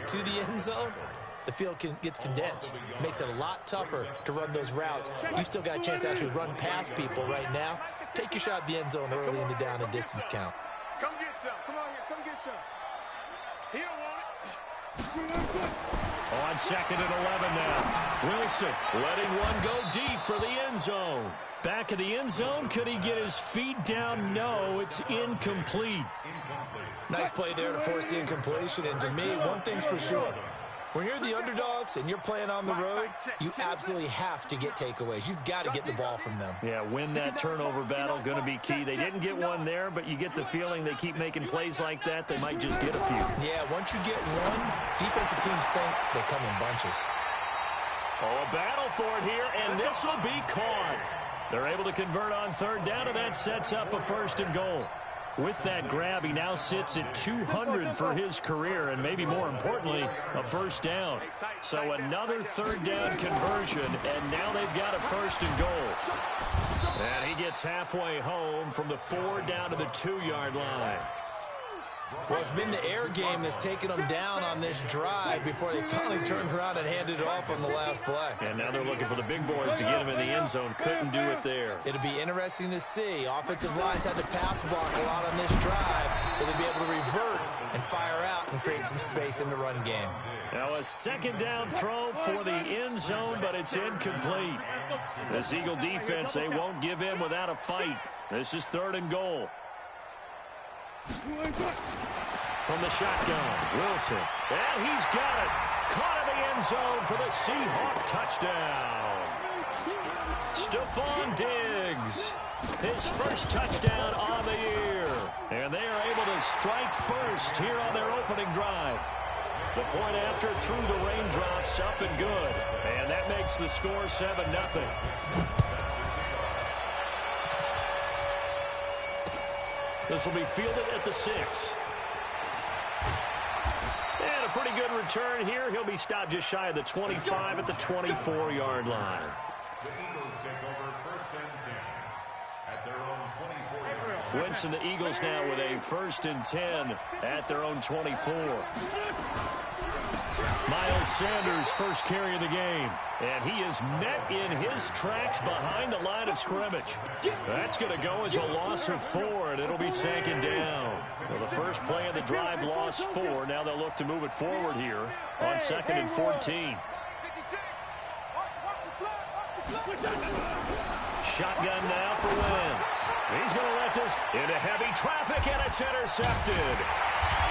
to the end zone, the field gets condensed. Makes it a lot tougher to run those routes. You still got a chance to actually run past people right now. Take your shot at the end zone early in the down and distance count. Come get some. Come on here. Come get some. He don't want it. On 2nd and 11 now. Wilson letting one go deep for the end zone. Back of the end zone. Could he get his feet down? No, it's incomplete. Nice play there to force the incompletion. And to me, one thing's for sure. When you're the underdogs and you're playing on the road, you absolutely have to get takeaways. You've got to get the ball from them. Yeah, win that turnover battle, going to be key. They didn't get one there, but you get the feeling they keep making plays like that, they might just get a few. Yeah, once you get one, defensive teams think they come in bunches. Oh, a battle for it here, and this will be caught. They're able to convert on 3rd down, and that sets up a 1st and goal. With that grab, he now sits at 200 for his career, and maybe more importantly, a 1st down. So another 3rd down conversion, and now they've got a 1st and goal. And he gets halfway home from the 4 down to the 2-yard line. Well, it's been the air game that's taken them down on this drive before they finally turned around and handed it off on the last play. And now they're looking for the big boys to get him in the end zone. Couldn't do it there. It'll be interesting to see. Offensive lines had to pass block a lot on this drive. Will they be able to revert and fire out and create some space in the run game? Now a 2nd down throw for the end zone, but it's incomplete. This Eagle defense, they won't give in without a fight. This is 3rd and goal. From the shotgun, Wilson. And he's got it. Caught in the end zone for the Seahawk touchdown. Stephon Diggs, his 1st touchdown of the year. And they are able to strike first here on their opening drive. The point after through the raindrops, up and good. And that makes the score 7-0. This will be fielded at the 6. And a pretty good return here. He'll be stopped just shy of the 25 at the 24-yard line. The Eagles take over 1st and 10 at their own 24-yard line. Wentz and the Eagles now with a 1st and 10 at their own 24. Miles Sanders, 1st carry of the game. And he is met in his tracks behind the line of scrimmage. That's going to go as a loss of 4, and it'll be 2nd down. Well, the first play of the drive lost 4. Now they'll look to move it forward here on 2nd and 14. Shotgun now for Wentz. He's going to let this into heavy traffic, and it's intercepted.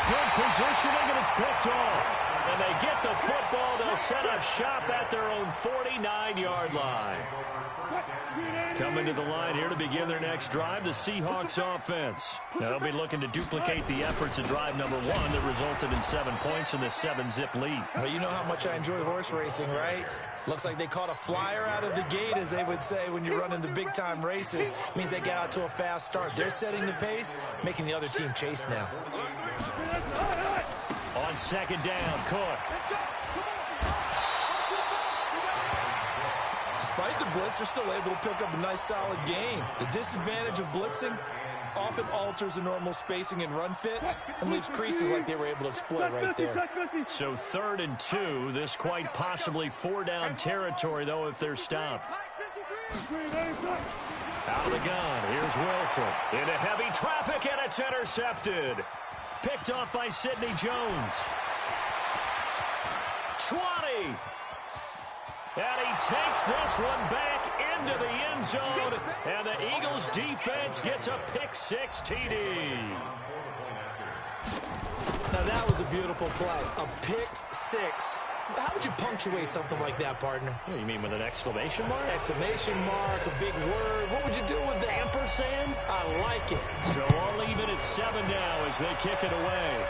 Good positioning, and it's picked off. And they get the football. They'll set up shop at their own 49-yard line. Coming to the line here to begin their next drive, the Seahawks offense. Now they'll be looking to duplicate the efforts of drive number 1 that resulted in 7 points in the 7-zip lead. Well, you know how much I enjoy horse racing, right? Looks like they caught a flyer out of the gate, as they would say when you're running the big-time races. Means they get out to a fast start. They're setting the pace, making the other team chase now. On 2nd down, Cook. Despite the blitz, they're still able to pick up a nice, solid gain. The disadvantage of blitzing often alters the normal spacing and run fits and leaves creases like they were able to exploit right there. So 3rd and 2, this quite possibly 4-down territory, though, if they're stopped. Out of the gun, here's Wilson. Into heavy traffic, and it's intercepted. Picked off by Sidney Jones. 20. And he takes this one back into the end zone. And the Eagles defense gets a pick-6 TD. Now that was a beautiful play. A pick-6. How would you punctuate something like that, partner? What do you mean, with an exclamation mark? Exclamation mark, a big word. What would you do with that? Ampersand? I like it. So all even at 7 now as they kick it away.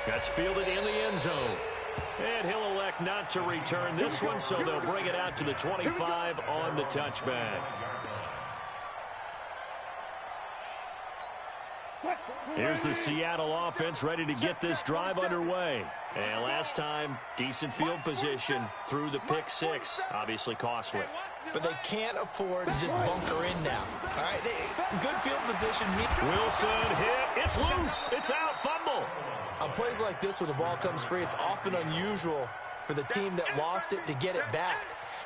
That's fielded in the end zone. And he'll elect not to return this one, so they'll bring it out to the 25 on the touchback. Here's the Seattle offense ready to get this drive underway. And last time, decent field position through the pick-6. Obviously costly. But they can't afford to just bunker in now. All right, good field position. Wilson hit. It's loose. It's out. Fumble. On plays like this where the ball comes free, it's often unusual for the team that lost it to get it back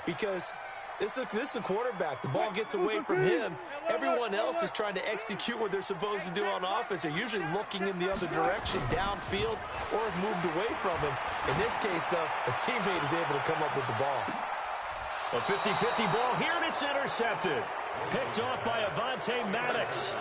because this is a quarterback. The ball gets away from him. Everyone else is trying to execute what they're supposed to do on offense. They're usually looking in the other direction, downfield, or have moved away from him. In this case, though, a teammate is able to come up with the ball. A 50-50 ball here, and it's intercepted. Picked off by Avonte Maddox.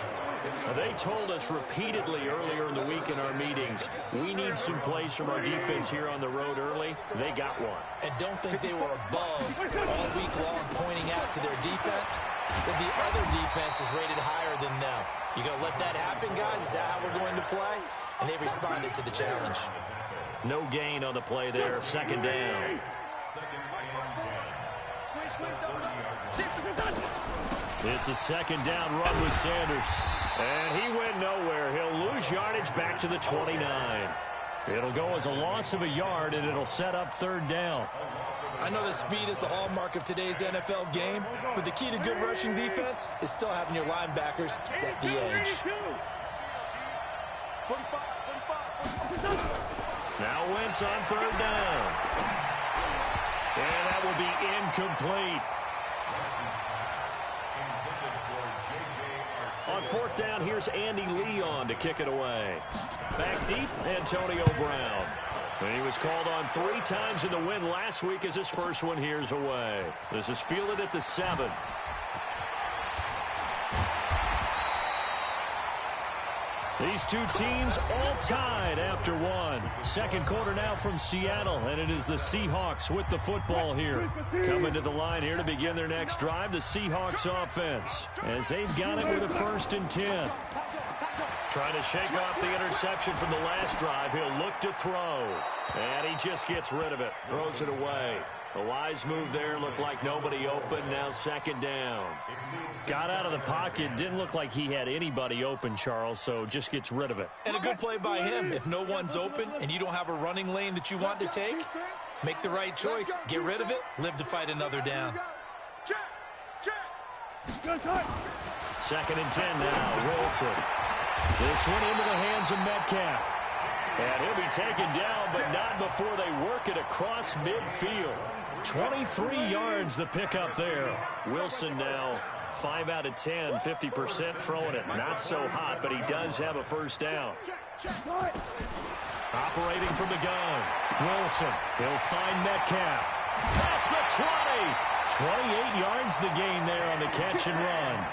They told us repeatedly earlier in the week in our meetings, we need some plays from our defense here on the road early. They got one. And don't think they were above all week long pointing out to their defense that the other defense is rated higher than them. You going to let that happen, guys? Is that how we're going to play? And they responded to the challenge. No gain on the play there. Second down. It's a second down run with Sanders. And he went nowhere. He'll lose yardage back to the 29. It'll go as a loss of a yard, and it'll set up third down. I know that speed is the hallmark of today's NFL game, but the key to good rushing defense is still having your linebackers set the edge. Now Wentz on third down. And that will be incomplete. On fourth down, here's Andy Leon to kick it away. Back deep, Antonio Brown. And he was called on 3 times in the win last week as his first one here's away. This is fielded at the 7. These two teams all tied after one. Second quarter now from Seattle, and it is the Seahawks with the football here. Coming to the line here to begin their next drive, the Seahawks offense, as they've got it with a 1st and 10. Trying to shake off the interception from the last drive. He'll look to throw, and he just gets rid of it, throws it away. A wise move there, looked like nobody open, now second down. Got out of the pocket, didn't look like he had anybody open, Charles, so just gets rid of it. And a good play by him. If no one's open and you don't have a running lane that you want to take, make the right choice, get rid of it, live to fight another down. Second and 10 now, Wilson. This one into the hands of Metcalf. And he'll be taken down, but not before they work it across midfield. 23 yards the pickup there. Wilson now 5 out of 10, 50% throwing it. Not so hot, but he does have a first down. Operating from the gun. Wilson, he'll find Metcalf. Past the 20. 28 yards the gain there on the catch and run.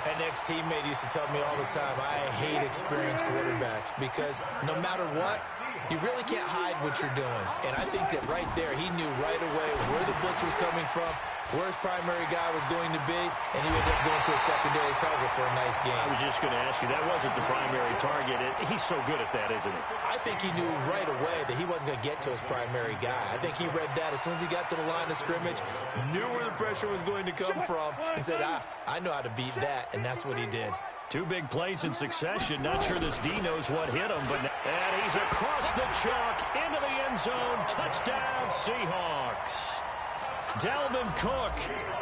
An ex-teammate used to tell me all the time, I hate experienced quarterbacks because no matter what, you really can't hide what you're doing. And I think that right there, he knew right away where the blitz was coming from, where his primary guy was going to be, and he ended up going to a secondary target for a nice game. I was just going to ask you, that wasn't the primary target. He's so good at that, isn't he? I think he knew right away that he wasn't going to get to his primary guy. I think he read that as soon as he got to the line of scrimmage, knew where the pressure was going to come from, and said, I know how to beat that, and that's what he did. 2 big plays in succession. Not sure this D knows what hit him, and he's across the chalk into the end zone. Touchdown, Seahawks. Dalvin Cook,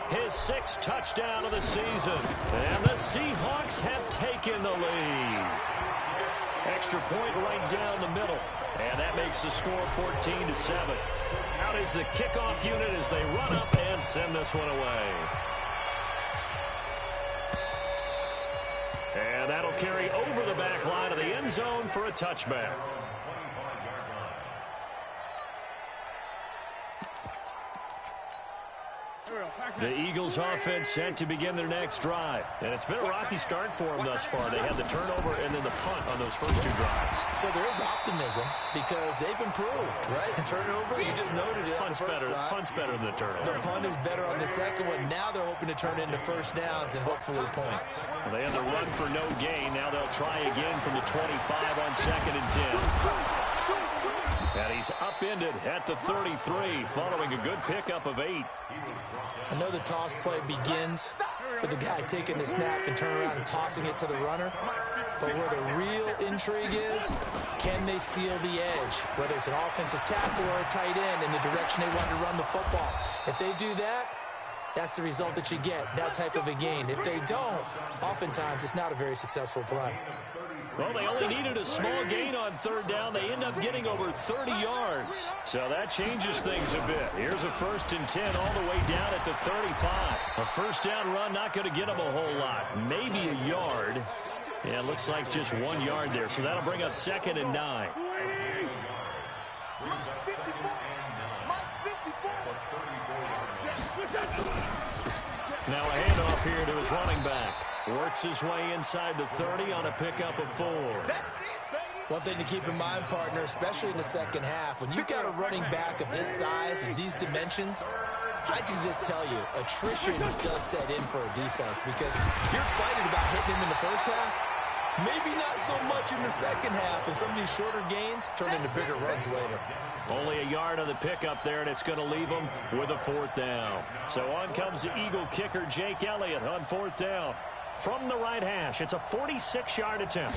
his 6th touchdown of the season. And the Seahawks have taken the lead. Extra point right down the middle. And that makes the score 14-7. Out is the kickoff unit as they run up and send this one away. And that'll carry over the back line of the end zone for a touchback. The Eagles offense set to begin their next drive. And it's been a rocky start for them thus far. They had the turnover and then the punt on those first 2 drives. So there is optimism because they've improved, right? And turnover, you just noted it. Punt's better than the turnover. The punt is better on the second one. Now they're hoping to turn into first downs and hopefully points. Well, they had the run for no gain. Now they'll try again from the 25 on second and 10. And he's upended at the 33 following a good pickup of 8. I know the toss play begins with the guy taking the snap and turning around and tossing it to the runner. But where the real intrigue is, can they seal the edge? Whether it's an offensive tackle or a tight end in the direction they want to run the football. If they do that, that's the result that you get, that type of a gain. If they don't, oftentimes it's not a very successful play. Well, they only needed a small gain on third down. They end up getting over 30 yards. So that changes things a bit. Here's a 1st and 10 all the way down at the 35. A first down run not going to get them a whole lot. Maybe a yard. Yeah, it looks like just 1 yard there. So that'll bring up 2nd and 9. Now a handoff here to his running back. Works his way inside the 30 on a pickup of 4. One thing to keep in mind, partner, especially in the second half, when you've got a running back of this size and these dimensions, I can just tell you, attrition does set in for a defense because you're excited about hitting him in the first half. Maybe not so much in the second half, and some of these shorter gains turn into bigger runs later. Only a yard on the pickup there, and it's going to leave them with a 4th down. So on comes the Eagle kicker, Jake Elliott, on 4th down. From the right hash, it's a 46-yard attempt.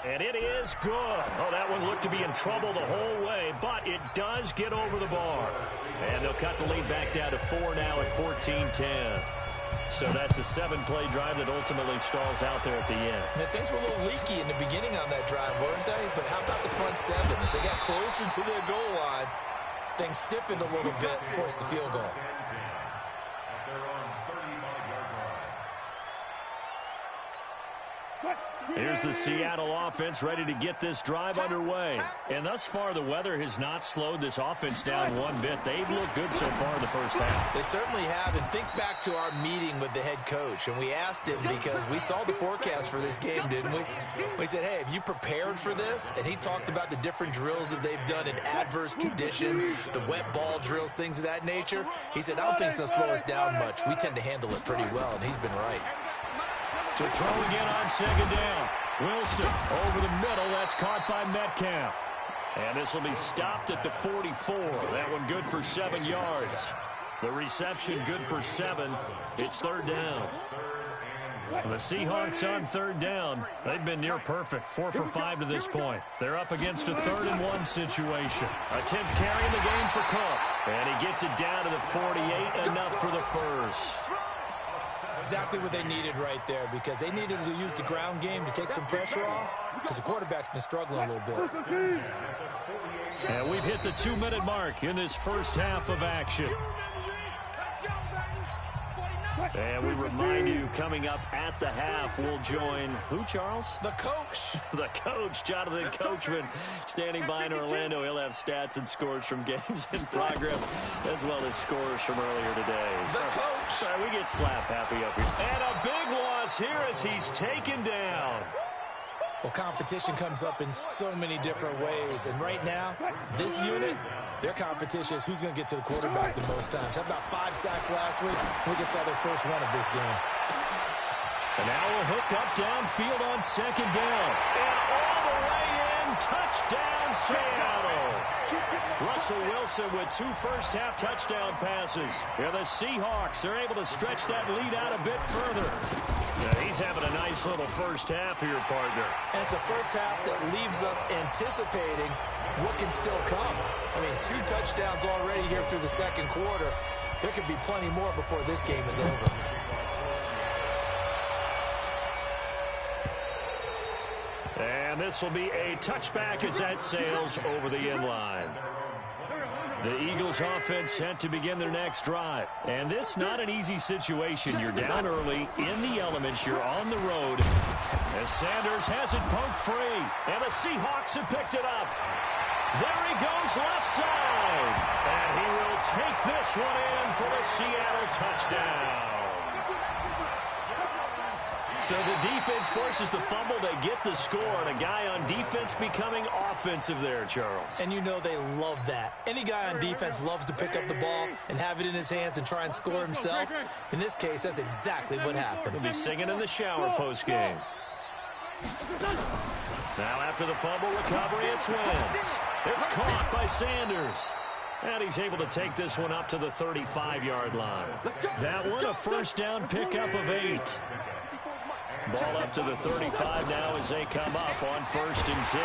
And it is good. Oh, that one looked to be in trouble the whole way, but it does get over the bar. And they'll cut the lead back down to 4 now at 14-10. So that's a 7-play drive that ultimately stalls out there at the end. And things were a little leaky in the beginning on that drive, weren't they? But how about the front 7? As they got closer to their goal line, things stiffened a little bit, forced the field goal. Here's the Seattle offense ready to get this drive underway. And thus far, the weather has not slowed this offense down one bit. They've looked good so far in the first half. They certainly have. And think back to our meeting with the head coach. And we asked him because we saw the forecast for this game, didn't we? We said, hey, have you prepared for this? And he talked about the different drills that they've done in adverse conditions, the wet ball drills, things of that nature. He said, I don't think it's going to slow us down much. We tend to handle it pretty well, and he's been right. To throw again on 2nd down. Wilson over the middle. That's caught by Metcalf. And this will be stopped at the 44. That one good for 7 yards. The reception good for 7. It's 3rd down. The Seahawks on 3rd down. They've been near perfect. 4 for 5 to this point. They're up against a 3rd and 1 situation. A 10th carry in the game for Cook. And he gets it down to the 48. Enough for the first. Exactly what they needed right there because they needed to use the ground game to take some pressure off because the quarterback's been struggling a little bit. And we've hit the 2-minute mark in this first half of action. And we remind you, coming up at the half, we'll join who, Charles? The coach. The coach, Jonathan Coachman, standing by in Orlando. He'll have stats and scores from games in progress, as well as scores from earlier today. The coach. Sorry, we get slap happy up here. And a big loss here as he's taken down. Well, competition comes up in so many different ways. And right now, this unit, their competition is who's going to get to the quarterback the most times. How about 5 sacks last week? We just saw their first one of this game. And now we'll hook up downfield on 2nd down. And all the way in, touchdown Seattle. Russell Wilson with 2 first-half touchdown passes. Yeah, the Seahawks are able to stretch that lead out a bit further. Yeah, he's having a nice little first half here, partner. And it's a first half that leaves us anticipating what can still come. I mean, 2 touchdowns already here through the second quarter. There could be plenty more before this game is over. And this will be a touchback as that sails over the end line. The Eagles offense set to begin their next drive. And this not an easy situation. You're down early in the elements. You're on the road. As Sanders has it poked free. And the Seahawks have picked it up. There he goes left side. And he will take this one in for the Seattle touchdown. So the defense forces the fumble. They get the score. And a guy on defense becoming offensive there, Charles. And you know they love that. Any guy on defense loves to pick up the ball and have it in his hands and try and score himself. In this case, that's exactly what happened. He'll be singing in the shower post-game. Now after the fumble recovery, it's Wentz. It's caught by Sanders. And he's able to take this one up to the 35-yard line. That one a first down pickup of 8. Ball up to the 35 now as they come up on 1st and 10.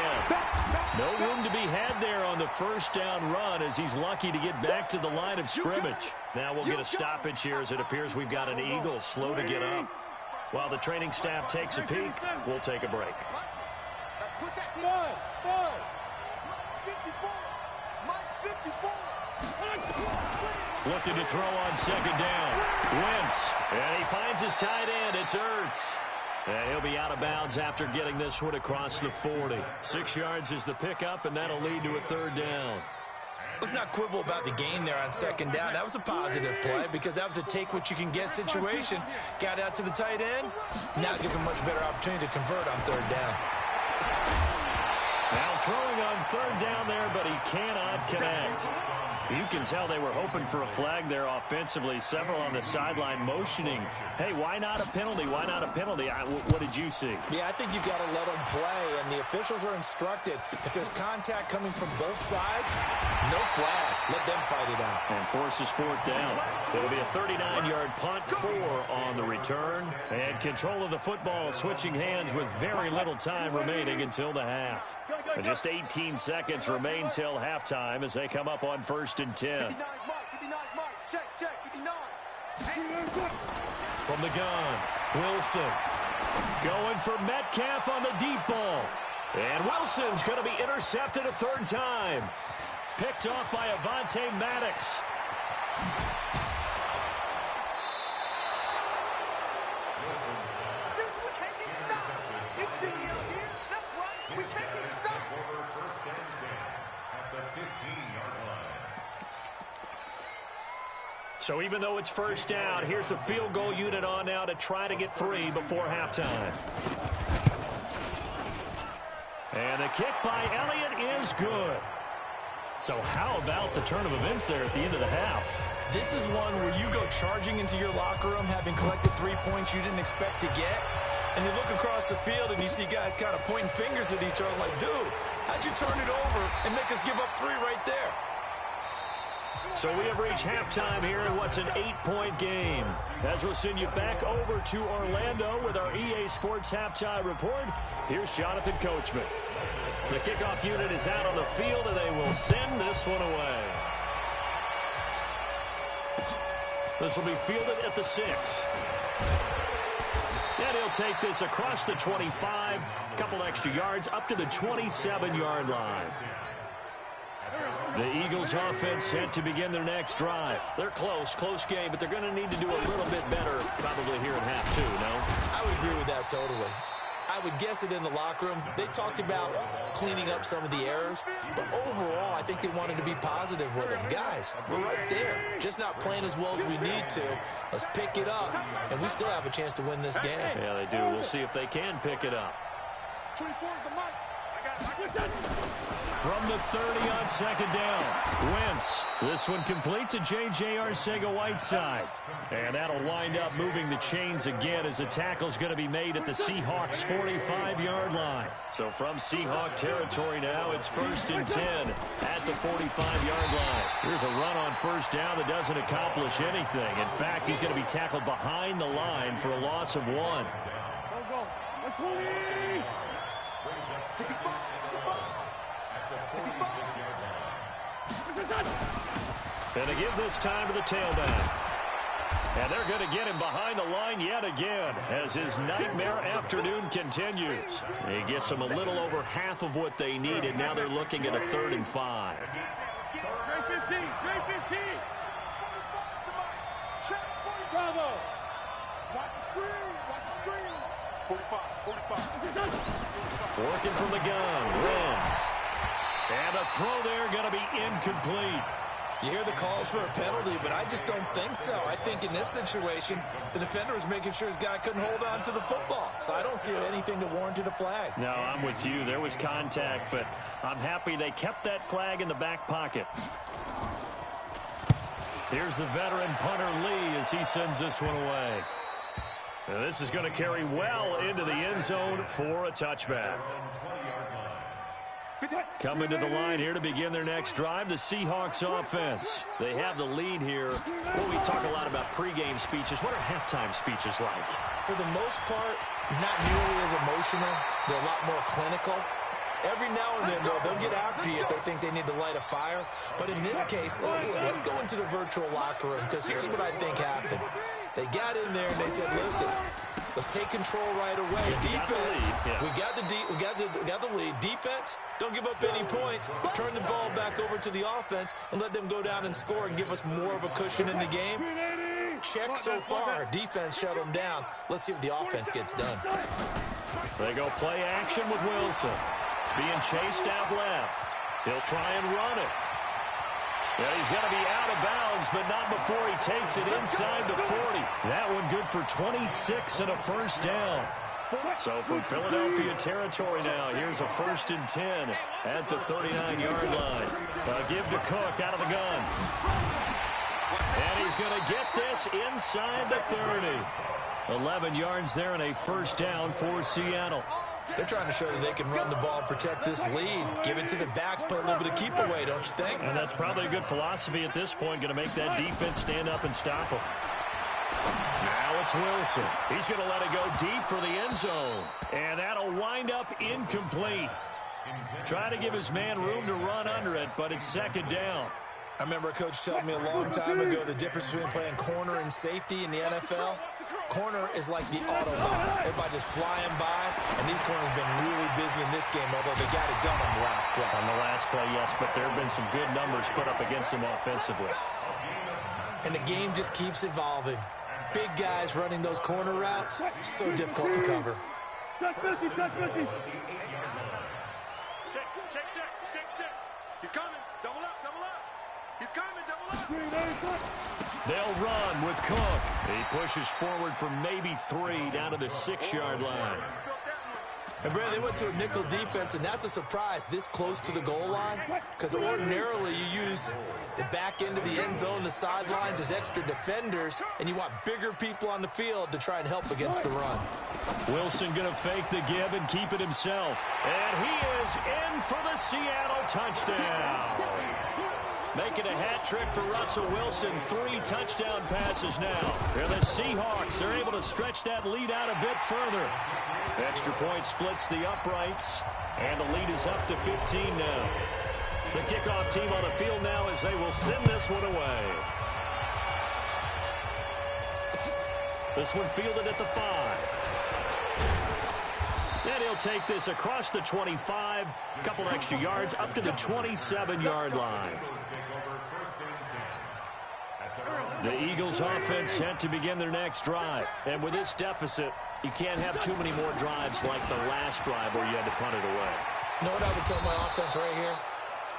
No room to be had there on the first down run as he's lucky to get back to the line of scrimmage. Now we'll get a stoppage here as it appears we've got an Eagle slow to get up. While the training staff takes a peek, we'll take a break. Let's put that Mike 54. Mike 54. Looking to throw on second down. Wentz. And he finds his tight end. It's Ertz. And he'll be out of bounds after getting this one across the 40. 6 yards is the pickup, and that'll lead to a third down. Let's not quibble about the gain there on second down. That was a positive play because that was a take-what-you-can-get situation. Got out to the tight end. Now it gives him a much better opportunity to convert on third down. Now throwing on third down there, but he cannot connect. You can tell they were hoping for a flag there offensively. Several on the sideline motioning. Hey, why not a penalty? Why not a penalty? What did you see? Yeah, I think you've got to let them play, and the officials are instructed. If there's contact coming from both sides, no flag. Let them fight it out. And forces fourth down. It'll be a 39-yard punt, 4 on the return. And control of the football switching hands with very little time remaining until the half. And just 18 seconds remain till halftime as they come up on 1st and 10. 59 Mike. Check, 59. From the gun, Wilson going for Metcalf on the deep ball. And Wilson's going to be intercepted a third time. Picked off by Avonte Maddox. So even though it's first down, here's the field goal unit on now to try to get 3 before halftime. And the kick by Elliott is good. So how about the turn of events there at the end of the half? This is one where you go charging into your locker room having collected 3 points you didn't expect to get. And you look across the field and you see guys kind of pointing fingers at each other like, dude, how'd you turn it over and make us give up 3 right there? So we have reached halftime here in what's an 8-point game. As we'll send you back over to Orlando with our EA Sports Halftime Report, here's Jonathan Coachman. The kickoff unit is out on the field, and they will send this one away. This will be fielded at the 6. And he'll take this across the 25, a couple extra yards, up to the 27-yard line. The Eagles offense set to begin their next drive. They're close game, but they're going to need to do a little bit better probably here in half 2, no? I would agree with that totally. I would guess it in the locker room. They talked about cleaning up some of the errors, but overall, I think they wanted to be positive with them. Guys, we're right there. Just not playing as well as we need to. Let's pick it up, and we still have a chance to win this game. Yeah, they do. We'll see if they can pick it up. 24 is the mic. From the 30 on second down, Wentz. This one complete to J.J. Arcega-Whiteside. And that'll wind up moving the chains again as the tackle's going to be made at the Seahawks' 45-yard line. So from Seahawk territory now, it's 1st and 10 at the 45-yard line. Here's a run on first down that doesn't accomplish anything. In fact, he's going to be tackled behind the line for a loss of 1. Go. 120. And they give this time to the tailback. And they're going to get him behind the line yet again as his nightmare afternoon continues. He gets them a little over half of what they needed. Now they're looking at a 3rd and 5. Trey 15. Bravo. Watch the screen. 45. Working from the gun, Wentz. And a throw there going to be incomplete. You hear the calls for a penalty, but I just don't think so. I think in this situation, the defender was making sure his guy couldn't hold on to the football. So I don't see anything to warrant a flag. No, I'm with you. There was contact, but I'm happy they kept that flag in the back pocket. Here's the veteran punter Lee as he sends this one away. And this is going to carry well into the end zone for a touchback. Coming to the line here to begin their next drive, the Seahawks offense. They have the lead here. Well, we talk a lot about pregame speeches. What are halftime speeches like? For the most part, not nearly as emotional. They're a lot more clinical. Every now and then, though, they'll get after you if they think they need to light a fire. But in this case, let's go into the virtual locker room, because here's what I think happened. They got in there and they said, listen, Let's take control right away. Defense, we got the lead. Defense, don't give up any points. Turn the ball back over to the offense and let them go down and score and give us more of a cushion in the game. Check so far. Defense shut them down. Let's see what the offense gets done. They go play action with Wilson. Being chased out left. He'll try and run it. Yeah, he's going to be out of bounds, but not before he takes it inside the 40. That one good for 26 and a first down. So from Philadelphia territory now, here's a 1st and 10 at the 39-yard line. Give to Cook out of the gun. And he's going to get this inside the 30. 11 yards there and a first down for Seattle. They're trying to show that they can run the ball and protect this lead. Give it to the backs, play a little bit of keep away, don't you think? And that's probably a good philosophy at this point, going to make that defense stand up and stop them. Now it's Wilson. He's going to let it go deep for the end zone. And that'll wind up incomplete. Try to give his man room to run under it, but it's 2nd down. I remember a coach telling me a long time ago the difference between playing corner and safety in the NFL. Corner is like the Autobahn. Everybody just flying by, and these corners have been really busy in this game, although they got it done on the last play. On the last play, yes, but there have been some good numbers put up against them offensively. And the game just keeps evolving. Big guys running those corner routes, so difficult to cover. Check. He's coming. Double up. He's coming. Double up. They'll run with Cook. He pushes forward from maybe 3 down to the 6-yard line. And, Brad, they went to a nickel defense, and that's a surprise this close to the goal line, because ordinarily you use the back end of the end zone, the sidelines as extra defenders, and you want bigger people on the field to try and help against the run. Wilson going to fake the give and keep it himself. And he is in for the Seattle touchdown. Making a hat trick for Russell Wilson. 3 touchdown passes now. And the Seahawks are able to stretch that lead out a bit further. Extra point splits the uprights, and the lead is up to 15 now. The kickoff team on the field now as they will send this one away. This one fielded at the 5. And he'll take this across the 25, a couple extra yards up to the 27-yard line. The Eagles offense set to begin their next drive. And with this deficit, you can't have too many more drives like the last drive where you had to punt it away. You know what I would tell my offense right here?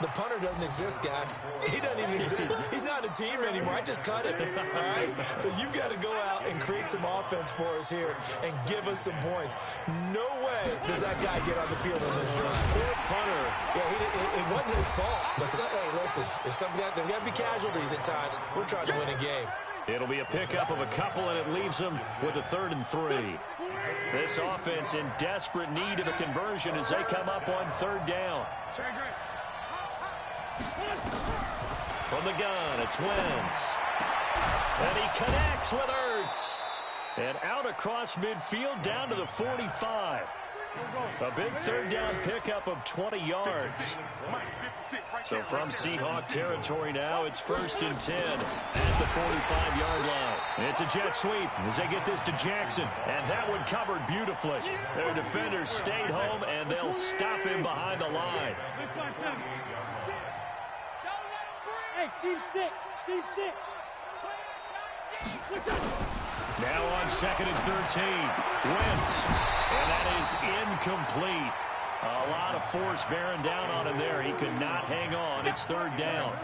The punter doesn't exist, guys. He doesn't even exist. He's not a team anymore. I just cut him, all right? So you've got to go out and create some offense for us here and give us some points. No way does that guy get on the field on this drive. Poor punter. Yeah, it wasn't his fault. But, hey, listen, there's got to be casualties at times. We're trying to win a game. It'll be a pickup of a couple, and it leaves them with a 3rd and 3. This offense in desperate need of a conversion as they come up on 3rd down. From the gun, it's Wentz. And he connects with Ertz. And out across midfield down to the 45. A big 3rd down pickup of 20 yards. So from Seahawk territory now, it's 1st and 10 at the 45-yard line. It's a jet sweep as they get this to Jackson. And that one covered beautifully. Their defenders stayed home, and they'll stop him behind the line. Hey, Steve 6. Now on 2nd and 13. Wentz. And that is incomplete. A lot of force bearing down on him there. He could not hang on. It's 3rd down.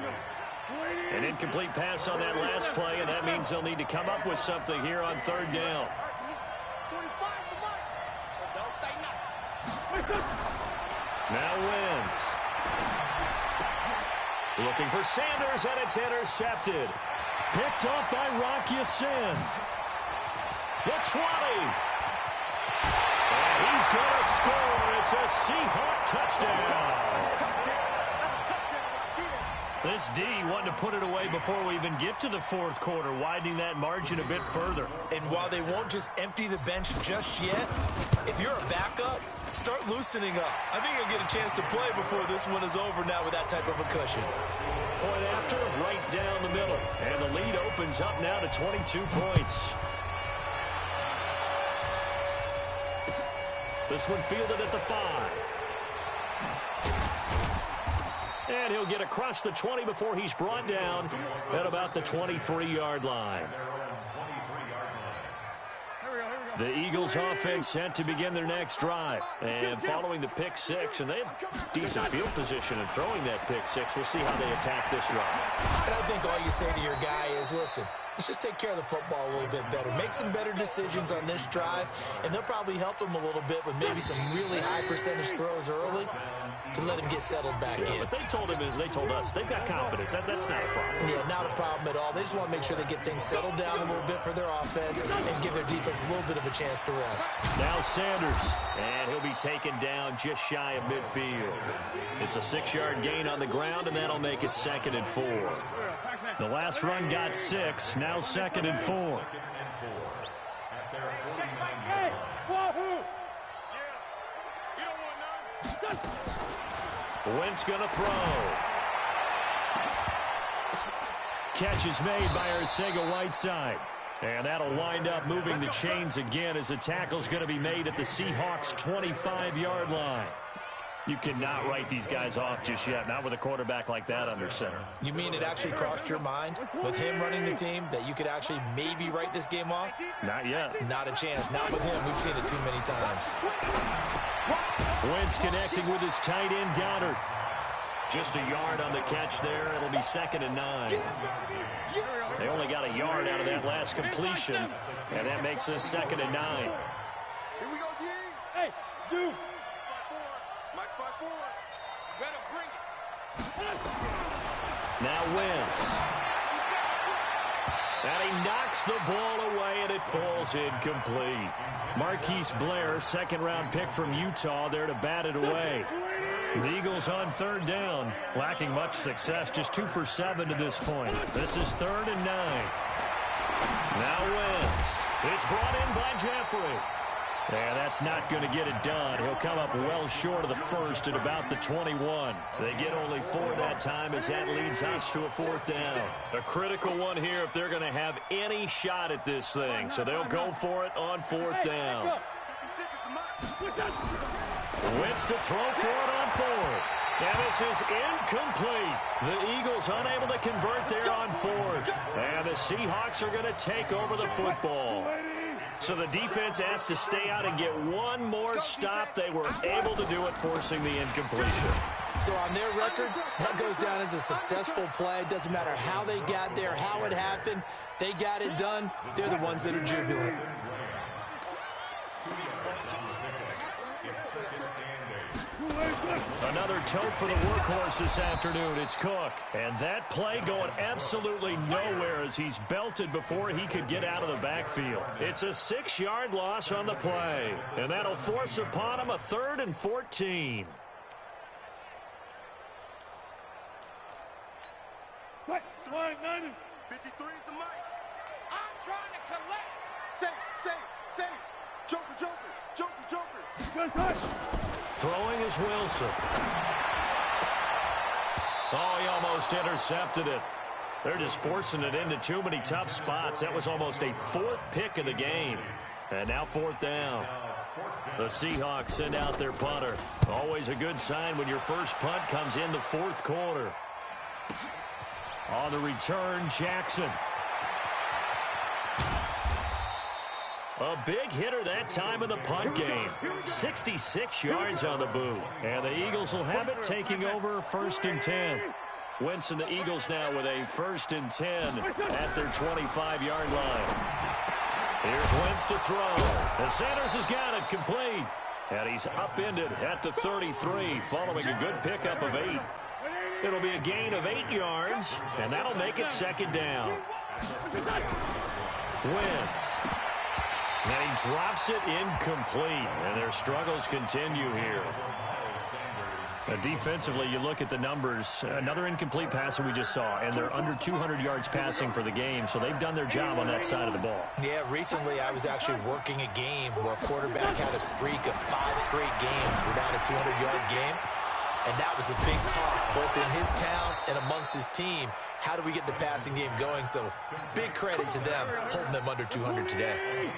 An incomplete pass on that last play, and that means they'll need to come up with something here on 3rd down. Now Wentz. Looking for Sanders, and it's intercepted. Picked off by Rock Ya-Sin. The 20. And he's going to score. It's a Seahawk touchdown. This D wanted to put it away before we even get to the 4th quarter, widening that margin a bit further. And while they won't just empty the bench just yet, if you're a backup, start loosening up. I think you'll get a chance to play before this one is over now with that type of a cushion. Point after, right down the middle. And the lead opens up now to 22 points. This one fielded at the 5. And he'll get across the 20 before he's brought down at about the 23-yard line. The Eagles offense set to begin their next drive. And following the pick six, and they have decent field position in throwing that pick six. We'll see how they attack this drive. And I think all you say to your guy is, listen, let's just take care of the football a little bit better. Make some better decisions on this drive, and they'll probably help him a little bit with maybe some really high percentage throws early to let him get settled back in. But they told us they've got confidence. That's not a problem. Yeah, not a problem at all. They just want to make sure they get things settled down a little bit for their offense and give their defense a little bit of a chance to rest. Now Sanders, and he'll be taken down just shy of midfield. It's a 6-yard gain on the ground, and that'll make it 2nd and 4. The last run got 6, now 2nd and 4. Wentz gonna throw. Catch is made by Arcega-Whiteside. And that'll wind up moving the chains again as the tackle's going to be made at the Seahawks' 25-yard line. You cannot write these guys off just yet, not with a quarterback like that under center. You mean it actually crossed your mind with him running the team that you could actually maybe write this game off? Not yet. Not a chance. Not with him. We've seen it too many times. Wentz connecting with his tight end, Goddard. Just a yard on the catch there. It'll be 2nd and 9. They only got a yard out of that last completion, and that makes us 2nd and 9. Here we go, D. Hey, Zoo. 5-4. Mike 5-4. Better bring it. Now Wentz. And he knocks the ball away, and it falls incomplete. Marquise Blair, 2nd-round pick from Utah, there to bat it away. The Eagles on 3rd down, lacking much success, just 2 for 7 to this point. This is 3rd and 9. Now Wentz. It's brought in by Jeffrey. Yeah, that's not going to get it done. He'll come up well short of the first at about the 21. They get only 4 that time as that leads us to a 4th down. A critical one here if they're going to have any shot at this thing. So they'll go for it on 4th down. Wentz to throw for it on 4th. And this is incomplete. The Eagles unable to convert there on 4th. And the Seahawks are going to take over the football. So the defense has to stay out and get one more stop. They were able to do it, forcing the incompletion. So on their record, that goes down as a successful play. Doesn't matter how they got there, how it happened. They got it done. They're the ones that are jubilant. Another tote for the workhorse this afternoon. It's Cook. And that play going absolutely nowhere as he's belted before he could get out of the backfield. It's a 6-yard loss on the play. And that'll force upon him a 3rd and 14. Line 90. 53 is the mic. I'm trying to collect. Say. Joker. Good touch. Throwing is Wilson. Oh, he almost intercepted it. They're just forcing it into too many tough spots. That was almost a 4th pick of the game. And now 4th down. The Seahawks send out their punter. Always a good sign when your first punt comes in the 4th quarter. On the return, Jackson. A big hitter that time in the punt game. 66 yards on the boot. And the Eagles will have it, taking over 1st and 10. Wentz and the Eagles now with a 1st and 10 at their 25-yard line. Here's Wentz to throw. And Sanders has got it complete. And he's upended at the 33 following a good pickup of 8. It'll be a gain of 8 yards, and that'll make it 2nd down. Wentz. And he drops it incomplete, and their struggles continue here. Defensively, you look at the numbers. Another incomplete passer we just saw, and they're under 200 yards passing for the game, so they've done their job on that side of the ball. Yeah, recently I was actually working a game where a quarterback had a streak of 5 straight games without a 200-yard game. And that was a big talk, both in his town and amongst his team, how do we get the passing game going? So big credit to them, holding them under 200 today.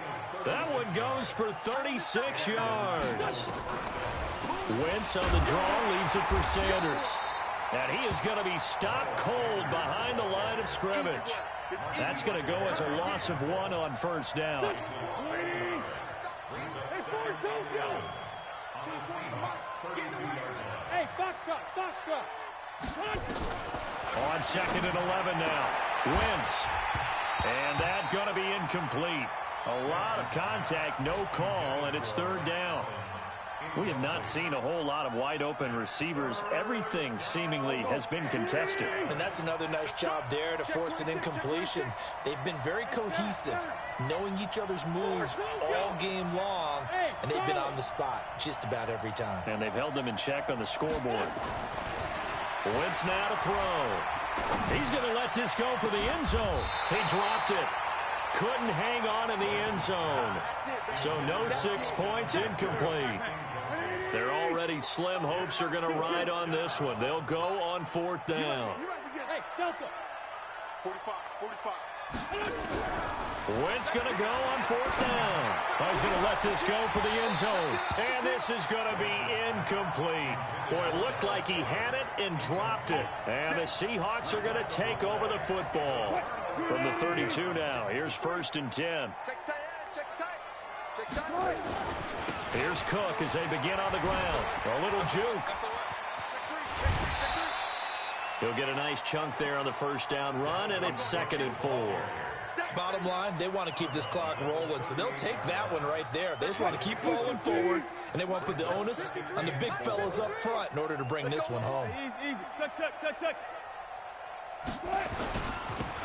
That one goes for 36 yards. Wentz on the draw, leaves it for Sanders. And he is going to be stopped cold behind the line of scrimmage. That's going to go as a loss of 1 on first down. Hey, Foxtrot. On 2nd and 11 now. Wentz. And that going to be incomplete. A lot of contact, no call, and it's 3rd down. We have not seen a whole lot of wide-open receivers. Everything seemingly has been contested. And that's another nice job there to force an incompletion. They've been very cohesive, knowing each other's moves all game long, and they've been on the spot just about every time. And they've held them in check on the scoreboard. Wentz now to throw. He's going to let this go for the end zone. He dropped it. Couldn't hang on in the end zone. So no 6 points, incomplete. Their already slim hopes are going to ride on this one. They'll go on 4th down. Hey, Delta. 45. Wentz going to go on 4th down. He's going to let this go for the end zone. And this is going to be incomplete. Boy, it looked like he had it and dropped it. And the Seahawks are going to take over the football. From the 32 now, here's 1st and 10. Check tight. Here's Cook as they begin on the ground. A little juke. He'll get a nice chunk there on the 1st down run, and it's 2nd and 4. Bottom line, they want to keep this clock rolling, so they'll take that one right there. They just want to keep falling forward, and they want to put the onus on the big fellas up front in order to bring this one home. Easy. Check.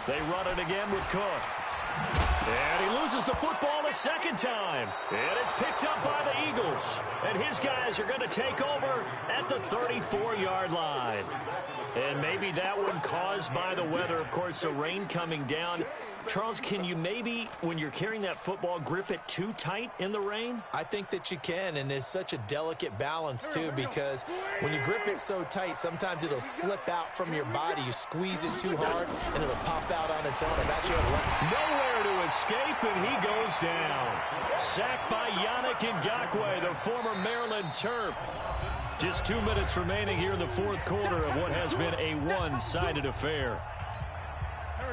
They run it again with Cook. And he loses the football a 2nd time. It is picked up by the Eagles. And his guys are going to take over at the 34-yard line. And maybe that one caused by the weather. Of course, the rain coming down. Charles, can you maybe, when you're carrying that football, grip it too tight in the rain? I think that you can, and it's such a delicate balance, too, because when you grip it so tight, sometimes it'll slip out from your body. You squeeze it too hard, and it'll pop out on its own. I've actually had nowhere to escape, and he goes down. Sacked by Yannick Ngakoue, the former Maryland Terp. Just 2 minutes remaining here in the 4th quarter of what has been a one-sided affair.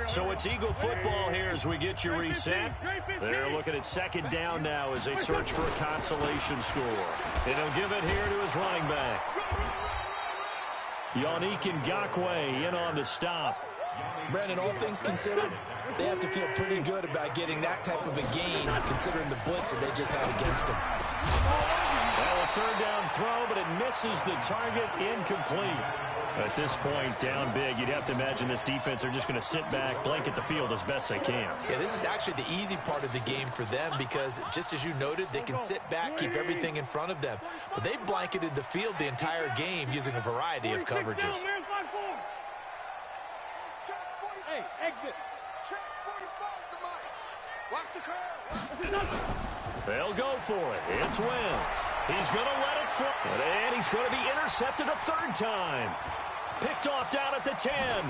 So it's Eagle football here as we get you reset. They're looking at 2nd down now as they search for a consolation score. And he'll give it here to his running back. Yannick Ngakoue in on the stop. Brandon, all things considered, they have to feel pretty good about getting that type of a gain, considering the blitz that they just had against them. Well, a 3rd down throw, but it misses the target, incomplete. At this point, down big, you'd have to imagine this defense are just going to sit back, blanket the field as best they can. Yeah, this is actually the easy part of the game for them because, just as you noted, they can sit back, keep everything in front of them. But they've blanketed the field the entire game using a variety of coverages. Hey, exit. Check 45 to Mike. Watch the curve. They'll go for it. It's Wentz. He's going to let it fly. And he's going to be intercepted a 3rd time. Picked off down at the 10. And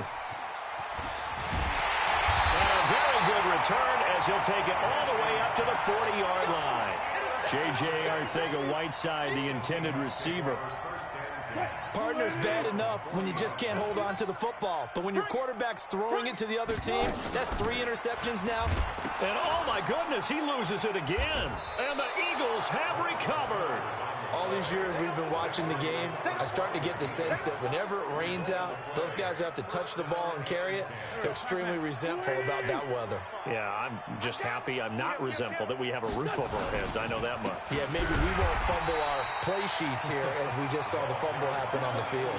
a very good return as he'll take it all the way up to the 40-yard line. J.J. Arcega-Whiteside, the intended receiver. Partner's bad enough when you just can't hold on to the football. But when your quarterback's throwing it to the other team, that's 3 interceptions now. And oh my goodness, he loses it again. And the Eagles have recovered. All these years we've been watching the game, I start to get the sense that whenever it rains out, those guys who have to touch the ball and carry it, they're extremely resentful about that weather. Yeah, I'm just happy I'm not resentful that we have a roof over our heads. I know that much. Yeah, maybe we won't fumble our play sheets here as we just saw the fumble happen on the field.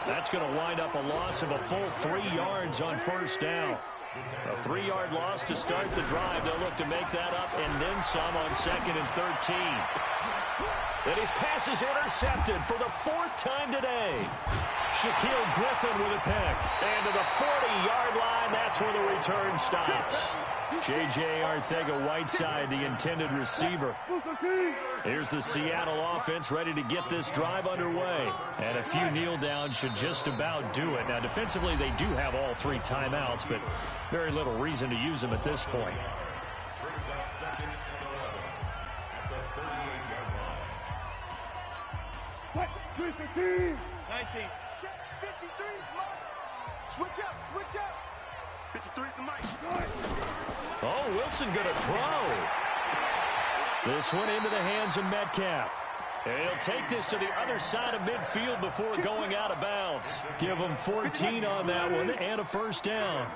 That's going to wind up a loss of a full 3 yards on 1st down. A 3-yard loss to start the drive. They'll look to make that up and then some on 2nd and 13. And his pass is intercepted for the 4th time today. Shaquille Griffin with a pick. And to the 40-yard line, that's where the return stops. J.J. Arcega-Whiteside, the intended receiver. Here's the Seattle offense ready to get this drive underway. And a few kneel downs should just about do it. Now, defensively, they do have all 3 timeouts, but very little reason to use them at this point. Brings up second and 11 at the 38-yard line. 19. Check 53, Mike. Switch up, switch up. 53 is the mic. Oh, Wilson gonna throw. This one into the hands of Metcalf. And he'll take this to the other side of midfield before going out of bounds. Give him 14 on that one and a first down.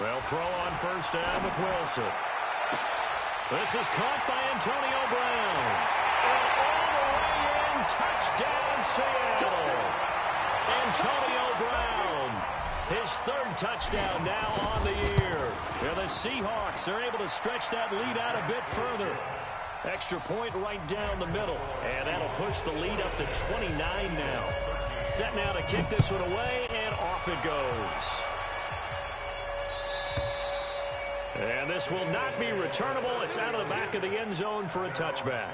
They'll throw on first down with Wilson. This is caught by Antonio Brown. And all the way in, touchdown Seattle. Antonio Brown, his 3rd touchdown now on the year. And the Seahawks are able to stretch that lead out a bit further. Extra point right down the middle. And that'll push the lead up to 29 now. Set now to kick this one away, and off it goes. And this will not be returnable. It's out of the back of the end zone for a touchback.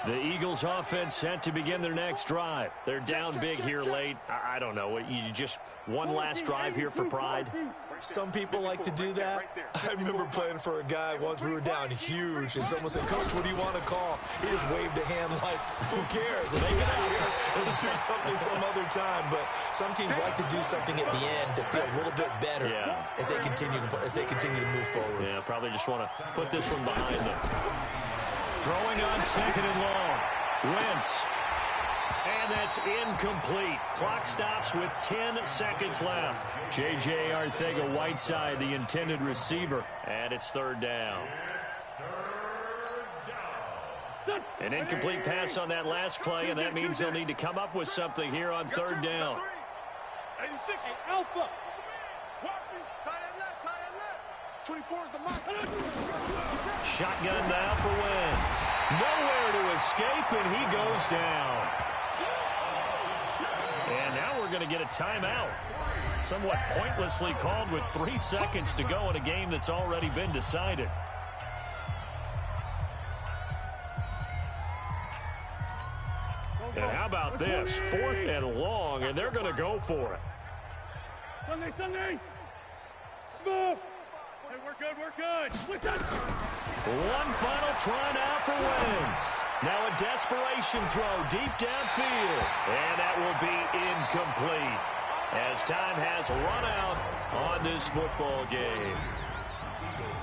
The Eagles offense set to begin their next drive. They're down big here late. I don't know. You just one last drive here for pride? Some people like to do that. I remember playing for a guy once. We were down huge, and someone said, "Coach, what do you want to call?" He just waved a hand like, "Who cares? Let's get out of here and do something some other time." But some teams like to do something at the end to feel a little bit better as they continue to move forward. Yeah, probably just want to put this one behind them. Throwing on second and long. Wentz. And that's incomplete. Clock stops with 10 seconds left. J.J. Arcega-Whiteside, the intended receiver. And it's 3rd down. An incomplete pass on that last play, and that means they'll need to come up with something here on 3rd down. 86, Alpha. Tie that left. 24 is the mic. Shotgun now for Wentz. Nowhere to escape, and he goes down. And now we're going to get a timeout. Somewhat pointlessly called with 3 seconds to go in a game that's already been decided. And how about this? 4th and long, and they're going to go for it. Sunday. Smoke. Hey, we're good. One final try now for Wentz. Now a desperation throw deep downfield. And that will be incomplete as time has run out on this football game.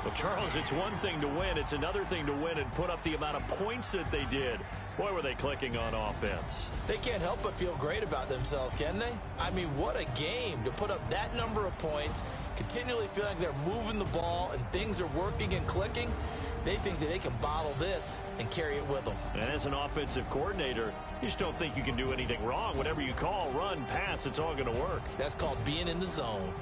Well, Charles, it's one thing to win. It's another thing to win and put up the amount of points that they did. Boy, were they clicking on offense. They can't help but feel great about themselves, can they? I mean, what a game to put up that number of points, continually feel like they're moving the ball and things are working and clicking. They think that they can bottle this and carry it with them. And as an offensive coordinator, you just don't think you can do anything wrong. Whatever you call, run, pass, it's all going to work. That's called being in the zone.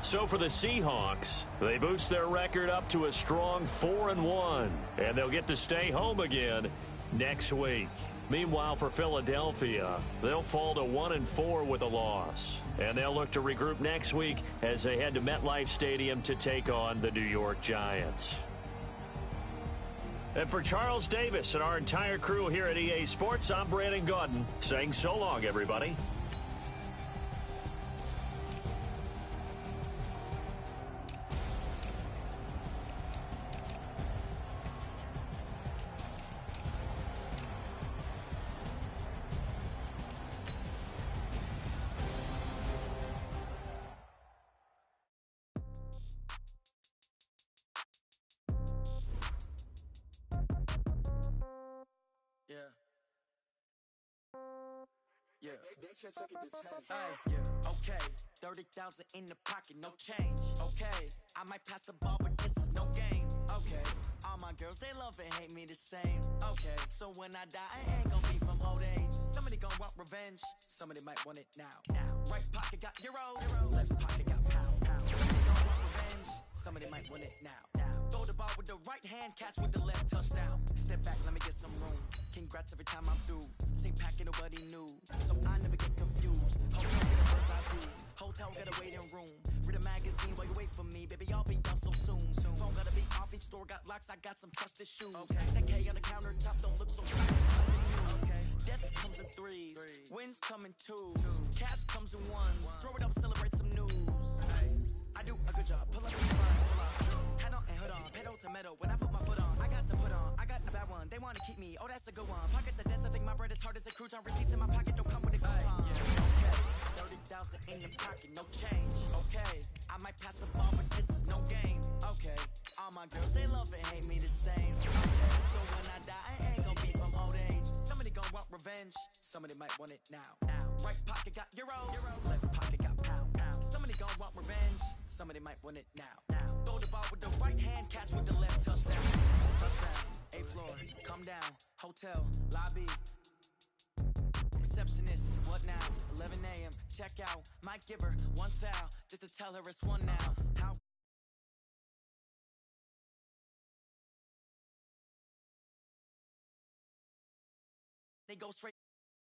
So for the Seahawks, they boost their record up to a strong 4-1, and they'll get to stay home again next week. Meanwhile, for Philadelphia, they'll fall to 1-4 with a loss, and they'll look to regroup next week as they head to MetLife Stadium to take on the New York Giants. And for Charles Davis and our entire crew here at EA Sports, I'm Brandon Gaudin saying so long, everybody. Okay, 30,000 in the pocket, no change. Okay, I might pass the ball, but this is no game. Okay, all my girls, they love and hate me the same. Okay, so when I die, I ain't gonna be from old age. Somebody gonna want revenge, somebody might want it now. Right pocket got euros, left pocket got pound. Somebody gonna want revenge, somebody might want it now. Throw the ball with the right hand, catch with the left touchdown. Stay Sit back, let me get some room. Congrats every time I'm through. Stay packing, nobody knew, so I never get confused. Hotel get a bird's eye view. Hotel got a waiting room. Read a magazine while you wait for me, baby. I'll be done so soon. Phone gotta be off. Each store got locks. I got some trusted shoes. Okay. 10K on the countertop. Don't look so shy. Okay. Death comes in threes. Wins come in twos. Cash comes in ones. Throw it up, celebrate some news. I do a good job. Pull up and run. Head on and hood on. Pedal to metal. When I put my foot on, I got to put on. I got a bad one. They want to keep me. Oh, that's a good one. Pockets are dense. I think my bread is hard as a crouton. Receipts in my pocket don't come with a coupon. Okay. 30,000 in the pocket, no change. Okay. I might pass the ball, but this is no game. Okay. All my girls, they love and hate me the same. Okay. So when I die, I ain't gonna be from old age. Somebody gon' want revenge. Somebody might want it now. Right pocket got euros. Left pocket got pound. Somebody gon' want revenge. Somebody might want it now. Throw the ball with the right hand, catch with the left. Touchdown. Touchdown. A floor. Come down. Hotel. Lobby. Receptionist. What now? 11 a.m. Check out. Might give her one foul just to tell her it's one now. How they go straight